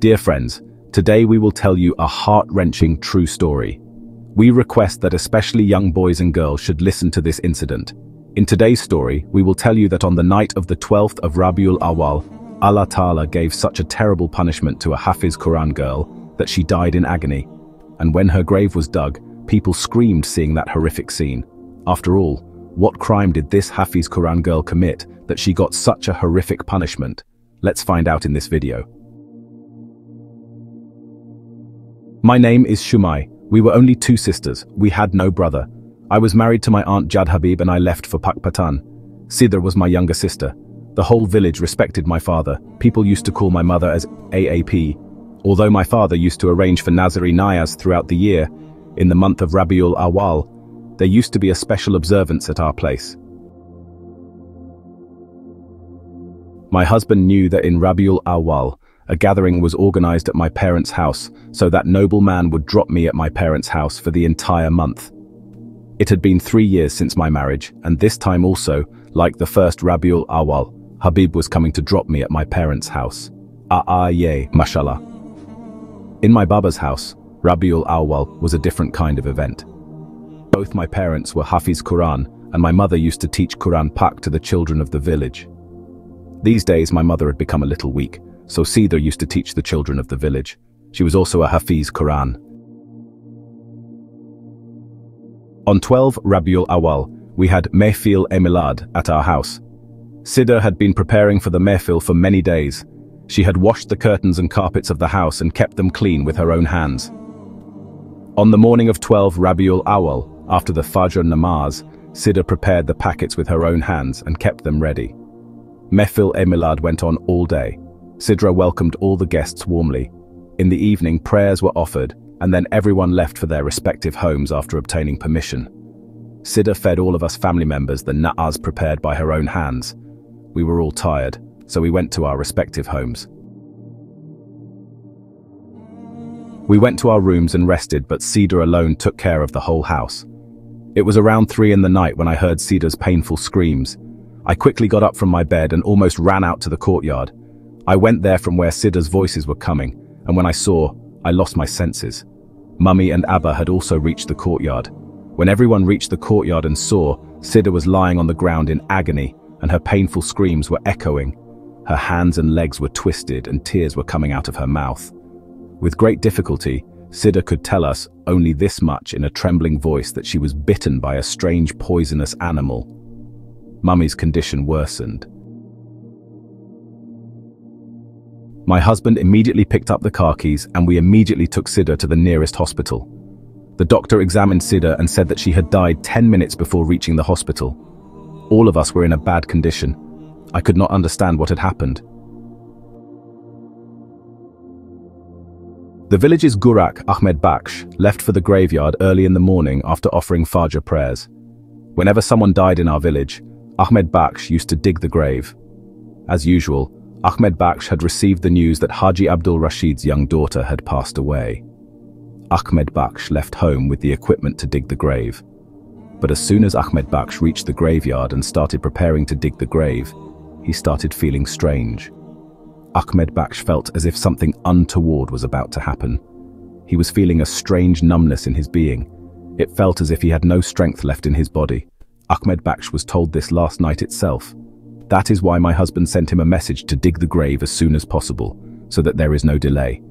Dear friends, today we will tell you a heart-wrenching true story. We request that especially young boys and girls should listen to this incident. In today's story, we will tell you that on the night of the 12th of Rabiul Awwal, Allah Ta'ala gave such a terrible punishment to a Hafiz Quran girl that she died in agony. And when her grave was dug, people screamed seeing that horrific scene. After all, what crime did this Hafiz Quran girl commit that she got such a horrific punishment? Let's find out in this video. My name is Shumai. We were only two sisters. We had no brother. I was married to my aunt Jad Habib and I left for Pakistan. Sidra was my younger sister. The whole village respected my father. People used to call my mother as AAP. Although my father used to arrange for Nazari Nayaz throughout the year, in the month of Rabiul Awwal, there used to be a special observance at our place. My husband knew that in Rabiul Awwal, a gathering was organized at my parents' house, so that noble man would drop me at my parents' house for the entire month. It had been 3 years since my marriage, and this time also, like the first Rabiul Awwal, Habib was coming to drop me at my parents' house. Yay, mashallah. In my Baba's house, Rabiul Awwal was a different kind of event. Both my parents were Hafiz Quran, and my mother used to teach Quran Pak to the children of the village. These days my mother had become a little weak, so Sidra used to teach the children of the village. She was also a Hafiz Quran. On 12 Rabiul Awwal, we had Mehfil Emilad at our house. Sidra had been preparing for the Mehfil for many days. She had washed the curtains and carpets of the house and kept them clean with her own hands. On the morning of 12 Rabiul Awwal, after the Fajr namaz, Sidra prepared the packets with her own hands and kept them ready. Mehfil Emilad went on all day. Sidra welcomed all the guests warmly. In the evening, prayers were offered, and then everyone left for their respective homes after obtaining permission. Sidra fed all of us family members the na'az prepared by her own hands. We were all tired, so we went to our respective homes. We went to our rooms and rested, but Sidra alone took care of the whole house. It was around 3 in the night when I heard Sidra's painful screams. I quickly got up from my bed and almost ran out to the courtyard. I went there from where Sidra's voices were coming, and when I saw, I lost my senses. Mummy and Abba had also reached the courtyard. When everyone reached the courtyard and saw, Sidra was lying on the ground in agony, and her painful screams were echoing. Her hands and legs were twisted and tears were coming out of her mouth. With great difficulty, Sidra could tell us only this much in a trembling voice, that she was bitten by a strange poisonous animal. Mummy's condition worsened. My husband immediately picked up the car keys and we immediately took Sidra to the nearest hospital. The doctor examined Sidra and said that she had died 10 minutes before reaching the hospital. All of us were in a bad condition. I could not understand what had happened. The village's Gurak Ahmed Baksh left for the graveyard early in the morning after offering Fajr prayers. Whenever someone died in our village, Ahmed Baksh used to dig the grave. As usual, Ahmed Baksh had received the news that Haji Abdul Rashid's young daughter had passed away. Ahmed Baksh left home with the equipment to dig the grave. But as soon as Ahmed Baksh reached the graveyard and started preparing to dig the grave, he started feeling strange. Ahmed Baksh felt as if something untoward was about to happen. He was feeling a strange numbness in his being. It felt as if he had no strength left in his body. Ahmed Baksh was told this last night itself. That is why my husband sent him a message to dig the grave as soon as possible, so that there is no delay.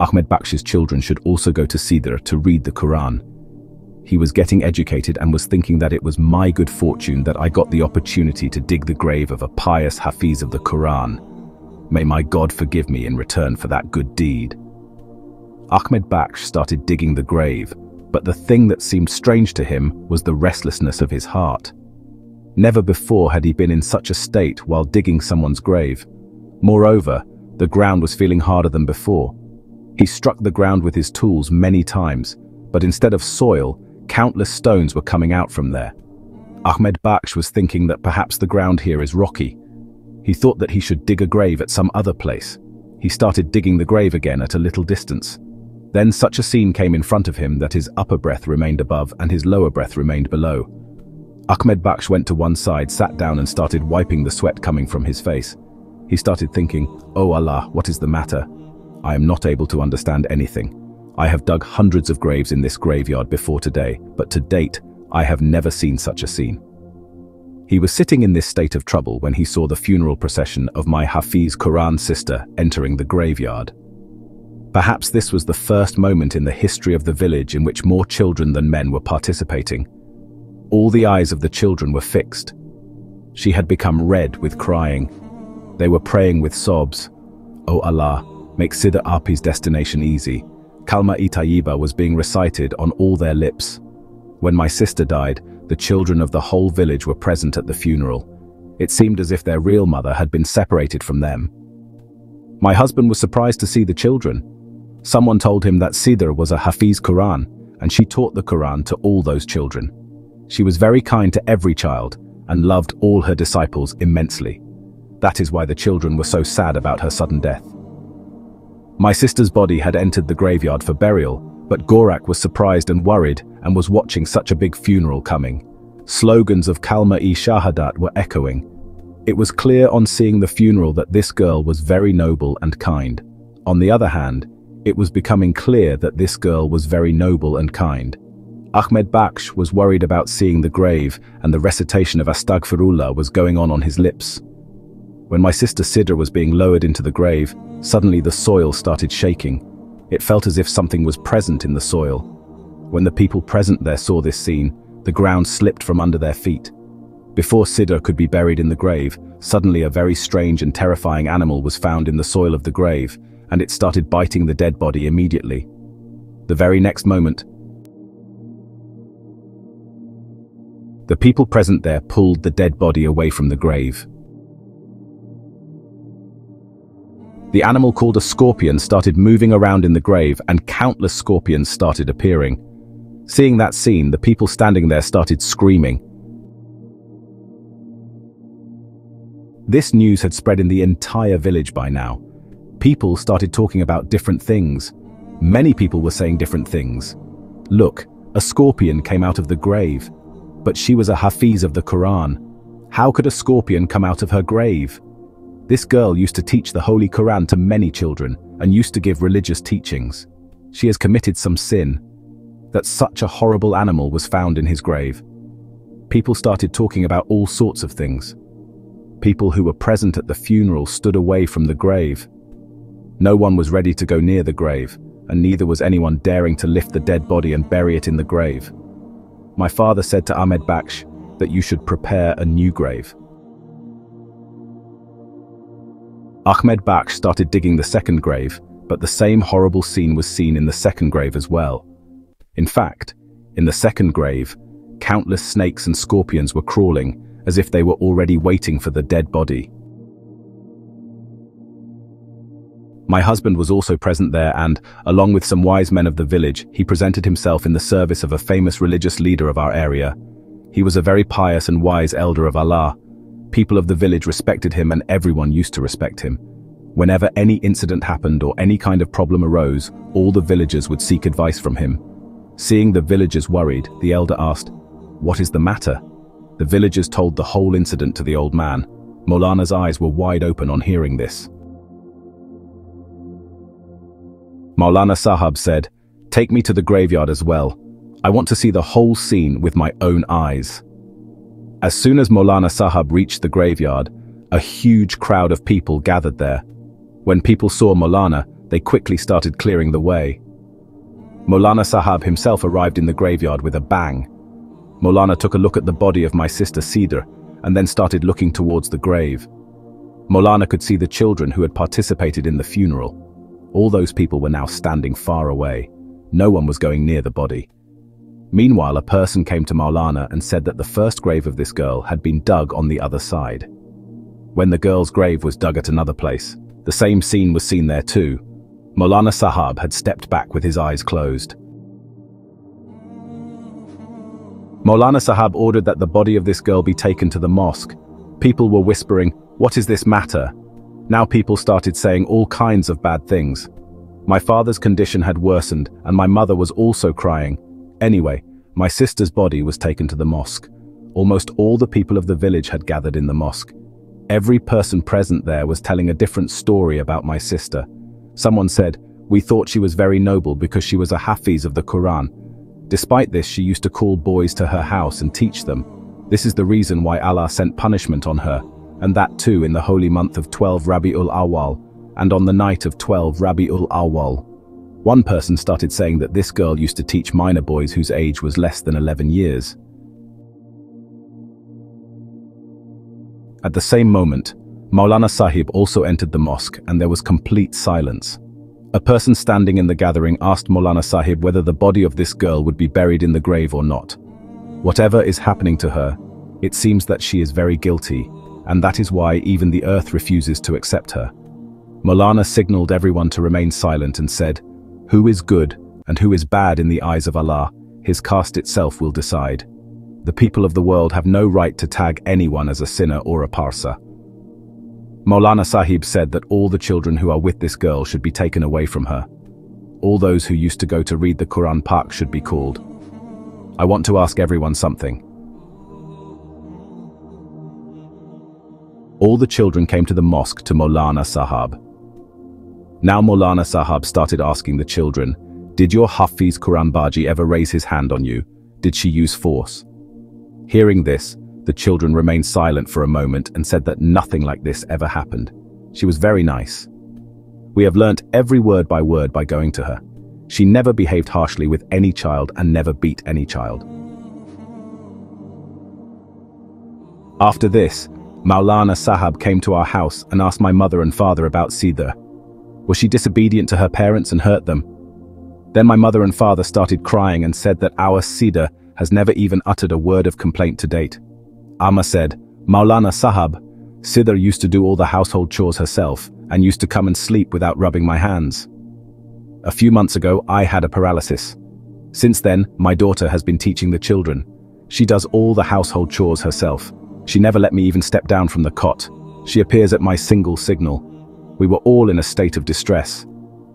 Ahmed Baksh's children should also go to Sidra to read the Quran. He was getting educated and was thinking that it was my good fortune that I got the opportunity to dig the grave of a pious Hafiz of the Quran. May my God forgive me in return for that good deed. Ahmed Baksh started digging the grave, but the thing that seemed strange to him was the restlessness of his heart. Never before had he been in such a state while digging someone's grave. Moreover, the ground was feeling harder than before. He struck the ground with his tools many times, but instead of soil, countless stones were coming out from there. Ahmed Baksh was thinking that perhaps the ground here is rocky. He thought that he should dig a grave at some other place. He started digging the grave again at a little distance. Then such a scene came in front of him that his upper breath remained above and his lower breath remained below. Ahmed Baksh went to one side, sat down and started wiping the sweat coming from his face. He started thinking, "Oh Allah, what is the matter?" I am not able to understand anything. I have dug hundreds of graves in this graveyard before today, but to date, I have never seen such a scene. He was sitting in this state of trouble when he saw the funeral procession of my Hafiz Quran sister entering the graveyard. Perhaps this was the first moment in the history of the village in which more children than men were participating. All the eyes of the children were fixed. She had become red with crying. They were praying with sobs. "O Allah, make Sidr Api's destination easy." Kalma-i Tayyiba was being recited on all their lips. When my sister died, the children of the whole village were present at the funeral. It seemed as if their real mother had been separated from them. My husband was surprised to see the children. Someone told him that Sidr was a Hafiz Quran, and she taught the Quran to all those children. She was very kind to every child, and loved all her disciples immensely. That is why the children were so sad about her sudden death. My sister's body had entered the graveyard for burial, but Gorak was surprised and worried and was watching such a big funeral coming. Slogans of Kalma-i Shahadat were echoing. It was clear on seeing the funeral that this girl was very noble and kind. On the other hand, it was becoming clear that this girl was very noble and kind. Ahmed Baksh was worried about seeing the grave, and the recitation of Astaghfirullah was going on his lips. When my sister Sidr was being lowered into the grave, suddenly the soil started shaking. It felt as if something was present in the soil. When the people present there saw this scene, the ground slipped from under their feet. Before Sidr could be buried in the grave, suddenly a very strange and terrifying animal was found in the soil of the grave, and it started biting the dead body immediately. The very next moment, the people present there pulled the dead body away from the grave. The animal called a scorpion started moving around in the grave, and countless scorpions started appearing. Seeing that scene, the people standing there started screaming. This news had spread in the entire village by now. People started talking about different things. Many people were saying different things. Look, a scorpion came out of the grave. But she was a Hafiz of the Quran. How could a scorpion come out of her grave? This girl used to teach the Holy Quran to many children and used to give religious teachings. She has committed some sin. That such a horrible animal was found in his grave. People started talking about all sorts of things. People who were present at the funeral stood away from the grave. No one was ready to go near the grave, and neither was anyone daring to lift the dead body and bury it in the grave. My father said to Ahmed Baksh that you should prepare a new grave. Ahmed Baksh started digging the second grave, but the same horrible scene was seen in the second grave as well. In fact, in the second grave, countless snakes and scorpions were crawling, as if they were already waiting for the dead body. My husband was also present there and, along with some wise men of the village, he presented himself in the service of a famous religious leader of our area. He was a very pious and wise elder of Allah. People of the village respected him, and everyone used to respect him. Whenever any incident happened or any kind of problem arose, all the villagers would seek advice from him. Seeing the villagers worried, the elder asked, "What is the matter?" The villagers told the whole incident to the old man. Maulana's eyes were wide open on hearing this. Maulana Sahab said, "Take me to the graveyard as well. I want to see the whole scene with my own eyes." As soon as Maulana Sahab reached the graveyard, a huge crowd of people gathered there. When people saw Maulana, they quickly started clearing the way. Maulana Sahab himself arrived in the graveyard with a bang. Maulana took a look at the body of my sister Sidr and then started looking towards the grave. Maulana could see the children who had participated in the funeral. All those people were now standing far away. No one was going near the body. Meanwhile, a person came to Maulana and said that the first grave of this girl had been dug on the other side. When the girl's grave was dug at another place, the same scene was seen there too. Maulana Sahab had stepped back with his eyes closed. Maulana Sahab ordered that the body of this girl be taken to the mosque. People were whispering, "What is this matter?" Now people started saying all kinds of bad things. My father's condition had worsened, and my mother was also crying. Anyway, my sister's body was taken to the mosque. Almost all the people of the village had gathered in the mosque. Every person present there was telling a different story about my sister. Someone said, "We thought she was very noble because she was a Hafiz of the Quran. Despite this, she used to call boys to her house and teach them. This is the reason why Allah sent punishment on her, and that too in the holy month of 12 Rabi'ul Awwal, and on the night of 12 Rabi'ul Awwal." One person started saying that this girl used to teach minor boys whose age was less than 11 years. At the same moment, Maulana Sahib also entered the mosque and there was complete silence. A person standing in the gathering asked Maulana Sahib whether the body of this girl would be buried in the grave or not. Whatever is happening to her, it seems that she is very guilty, and that is why even the earth refuses to accept her. Maulana signaled everyone to remain silent and said, "Who is good and who is bad in the eyes of Allah, His caste itself will decide. The people of the world have no right to tag anyone as a sinner or a parsa." Maulana Sahib said that all the children who are with this girl should be taken away from her. All those who used to go to read the Quran Pak should be called. I want to ask everyone something. All the children came to the mosque to Maulana Sahab. Now Maulana Sahab started asking the children, "Did your Hafiz Quran Baji ever raise his hand on you? Did she use force?" Hearing this, the children remained silent for a moment and said that nothing like this ever happened. She was very nice. We have learnt every word by going to her. She never behaved harshly with any child and never beat any child. After this, Maulana Sahab came to our house and asked my mother and father about Sida. Was she disobedient to her parents and hurt them? Then my mother and father started crying and said that our Sida has never even uttered a word of complaint to date. Amma said, "Maulana Sahab, Sida used to do all the household chores herself and used to come and sleep without rubbing my hands. A few months ago, I had a paralysis. Since then, my daughter has been teaching the children. She does all the household chores herself. She never let me even step down from the cot. She appears at my single signal. We were all in a state of distress.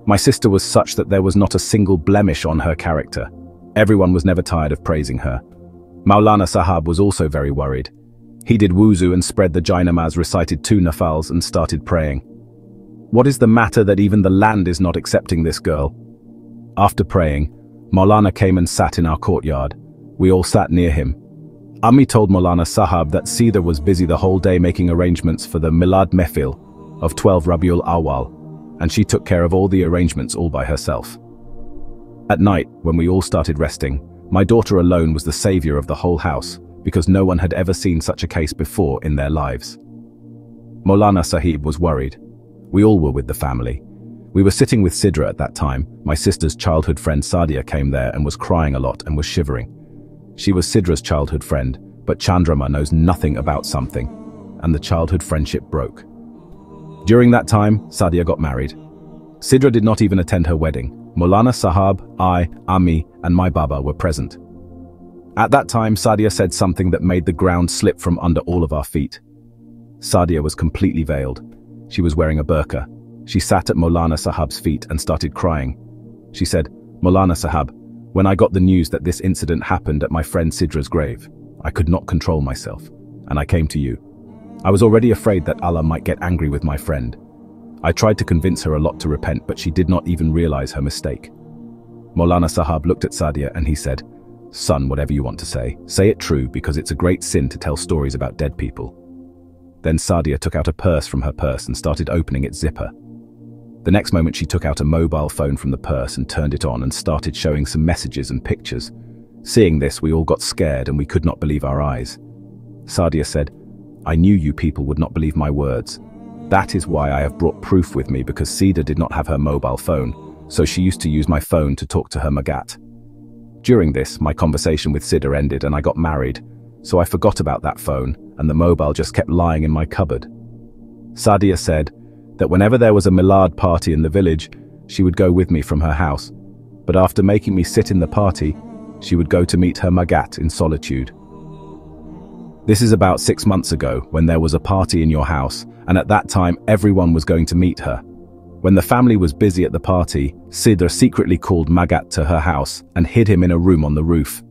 My sister was such that there was not a single blemish on her character. Everyone was never tired of praising her. Maulana Sahab was also very worried. He did wuzu and spread the jainamaz, recited 2 nafals and started praying. What is the matter that even the land is not accepting this girl? After praying, Maulana came and sat in our courtyard. We all sat near him. Ammi told Maulana Sahab that Sida was busy the whole day making arrangements for the Milad Mehfil of 12 Rabiul Awwal, and she took care of all the arrangements all by herself. At night, when we all started resting, my daughter alone was the savior of the whole house, because no one had ever seen such a case before in their lives. Maulana Sahib was worried. We all were with the family. We were sitting with Sidra at that time. My sister's childhood friend Sadia came there and was crying a lot and was shivering. She was Sidra's childhood friend, but Chandrama knows nothing about something, and the childhood friendship broke. During that time, Sadia got married. Sidra did not even attend her wedding. Maulana Sahab, I, Ammi, and my Baba were present. At that time, Sadia said something that made the ground slip from under all of our feet. Sadia was completely veiled. She was wearing a burqa. She sat at Maulana Sahab's feet and started crying. She said, "Maulana Sahab, when I got the news that this incident happened at my friend Sidra's grave, I could not control myself, and I came to you. I was already afraid that Allah might get angry with my friend. I tried to convince her a lot to repent, but she did not even realize her mistake." Maulana Sahab looked at Sadia and he said, "Son, whatever you want to say it true, because it's a great sin to tell stories about dead people." Then Sadia took out a purse from her purse and started opening its zipper. The next moment she took out a mobile phone from the purse and turned it on and started showing some messages and pictures. Seeing this, we all got scared and we could not believe our eyes. Sadia said, "I knew you people would not believe my words. That is why I have brought proof with me, because Sida did not have her mobile phone, so she used to use my phone to talk to her Magat. During this, my conversation with Sida ended and I got married, so I forgot about that phone and the mobile just kept lying in my cupboard." Sadia said that whenever there was a Milad party in the village, she would go with me from her house, but after making me sit in the party, she would go to meet her Magat in solitude. This is about 6 months ago, when there was a party in your house, and at that time everyone was going to meet her. When the family was busy at the party, Sidra secretly called Magat to her house and hid him in a room on the roof.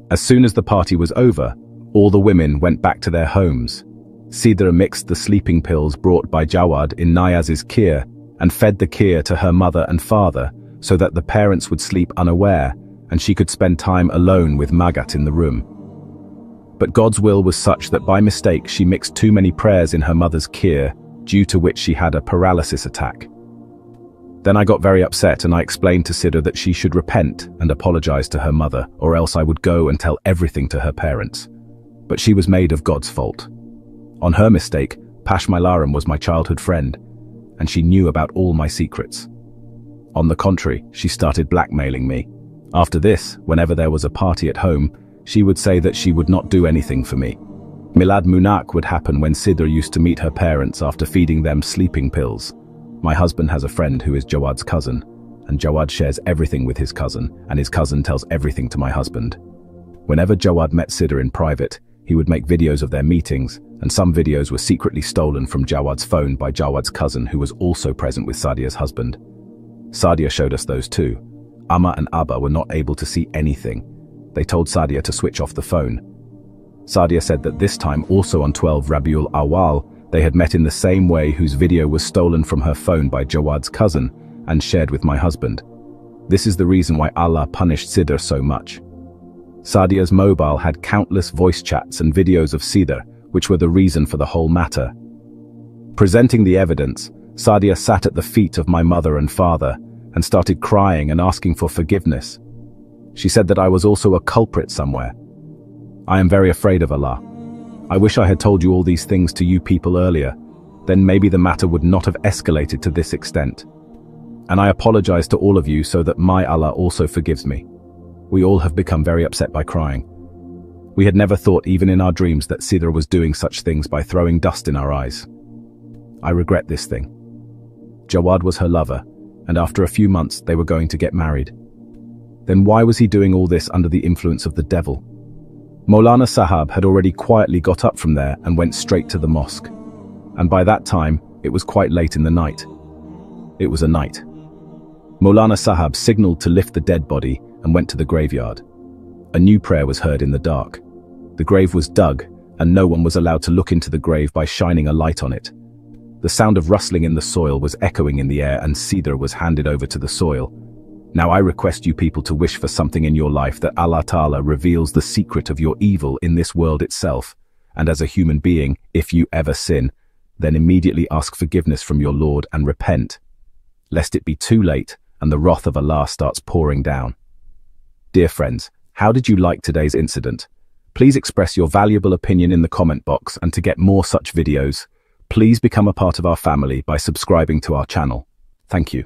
As soon as the party was over, all the women went back to their homes. Sidra mixed the sleeping pills brought by Jawad in Niyaz's kheer and fed the kheer to her mother and father so that the parents would sleep unaware and she could spend time alone with Magat in the room. But God's will was such that by mistake she mixed too many prayers in her mother's kheer, due to which she had a paralysis attack. Then I got very upset and I explained to Sidr that she should repent and apologize to her mother, or else I would go and tell everything to her parents. But she was made of God's fault. On her mistake, Pashmalaram was my childhood friend, and she knew about all my secrets. On the contrary, she started blackmailing me. After this, whenever there was a party at home, she would say that she would not do anything for me. Milad Munak would happen when Sidr used to meet her parents after feeding them sleeping pills. My husband has a friend who is Jawad's cousin, and Jawad shares everything with his cousin, and his cousin tells everything to my husband. Whenever Jawad met Sidr in private, he would make videos of their meetings, and some videos were secretly stolen from Jawad's phone by Jawad's cousin, who was also present with Sadia's husband. Sadia showed us those too. Amma and Abba were not able to see anything. They told Sadia to switch off the phone. Sadia said that this time, also on 12 Rabiul Awal, they had met in the same way, whose video was stolen from her phone by Jawad's cousin and shared with my husband. This is the reason why Allah punished Sidr so much. Sadia's mobile had countless voice chats and videos of Sidr, which were the reason for the whole matter. Presenting the evidence, Sadia sat at the feet of my mother and father and started crying and asking for forgiveness. She said that I was also a culprit somewhere. I am very afraid of Allah. I wish I had told you all these things to you people earlier, then maybe the matter would not have escalated to this extent. And I apologize to all of you so that my Allah also forgives me. We all have become very upset by crying. We had never thought even in our dreams that Sidr was doing such things by throwing dust in our eyes. I regret this thing. Jawad was her lover, and after a few months they were going to get married. Then why was he doing all this under the influence of the devil? Maulana Sahab had already quietly got up from there and went straight to the mosque. And by that time, it was quite late in the night. It was a night. Maulana Sahab signaled to lift the dead body and went to the graveyard. A new prayer was heard in the dark. The grave was dug, and no one was allowed to look into the grave by shining a light on it. The sound of rustling in the soil was echoing in the air, and Sidr was handed over to the soil. Now I request you people to wish for something in your life, that Allah Ta'ala reveals the secret of your evil in this world itself. And as a human being, if you ever sin, then immediately ask forgiveness from your Lord and repent, lest it be too late and the wrath of Allah starts pouring down. Dear friends, how did you like today's incident? Please express your valuable opinion in the comment box, and to get more such videos, please become a part of our family by subscribing to our channel. Thank you.